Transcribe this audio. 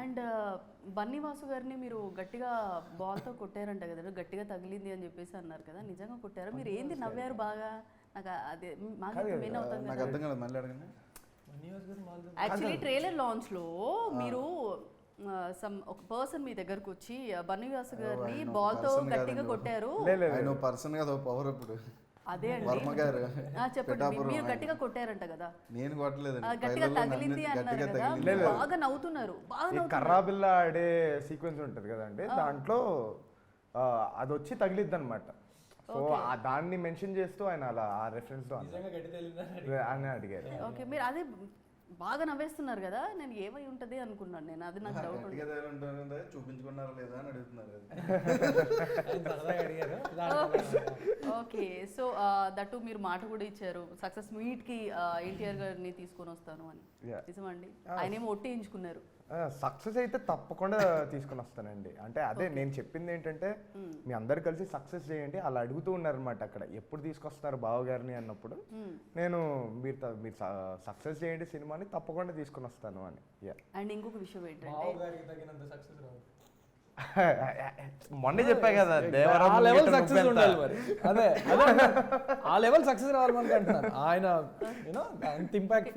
And Bunny Vasu గారిని మీరు గట్టిగా బాల్తో కొట్టారంట కదా, గట్టిగా తగిలింది అని చెప్పేసి అన్నారు కదా, నిజంగా కొట్టారా? మీరు ఏంది నవ్వారు బాగా? నాకు అదే మాకు మెయిన్ అవుతుంది కదా. యాక్చువల్లీ ట్రైలర్ లాంచ్ లో మీరు ఒక పర్సన్ మీ దగ్గరకు వచ్చి బన్నీవాసు గారిని బాల్ తో గట్టిగా కొట్టారు. పర్సన్ కదా పవర్ ఇప్పుడు. అదే వర్మ గారు చెప్పండి, మీరు గట్టిగా కొట్టారంట కదా? నేను కొట్టలేదు, గట్టిగా తగిలింది అన్నారు కదా, బాగా నవ్వుతున్నారు. కర్రా బిల్ల ఆడే సీక్వెన్స్ ఉంటది కదండి, దాంట్లో అది వచ్చి తగిలిద్ది అనమాట. సో దాన్ని మెన్షన్ చేస్తూ ఆయన అలా ఆ రెఫరెన్స్ లో అని అడిగారు. ఓకే, మీరు అదే బాగా నవ్వేస్తున్నారు కదా, నేను ఏమై ఉంటది అనుకున్నాను నేను. అది నాకు డౌట్ చూపించుకున్నారా లేదా అని అడుగుతున్నారు. ఓకే, సో దట్టు మీరు మాట కూడా ఇచ్చారు, సక్సెస్ మీట్ కి ఎన్టీఆర్ గారిని తీసుకొని వస్తాను అని. నిజమండి? ఆయన ఏమో ఒట్టేయించుకున్నారు. సక్సెస్ అయితే తప్పకుండా తీసుకొని వస్తానండి. అంటే అదే నేను చెప్పింది ఏంటంటే, మీ అందరు కలిసి సక్సెస్ చేయండి అలా అడుగుతూ ఉన్నారనమాట అక్కడ. ఎప్పుడు తీసుకొస్తారు బావగారిని అన్నప్పుడు నేను మీరు సక్సెస్ చేయండి సినిమాని, తప్పకుండా తీసుకొని వస్తాను అని. అండ్ ఇంకొక విషయం ఏంటంటే, మొన్న చెప్పా కదా, ఆ లెవెల్ సక్సెస్ ఉండాలి మరి. అదే ఆ లెవెల్ సక్సెస్ రావాలి మనకి అంటున్నాను. ఆయన అంత ఇంపాక్ట్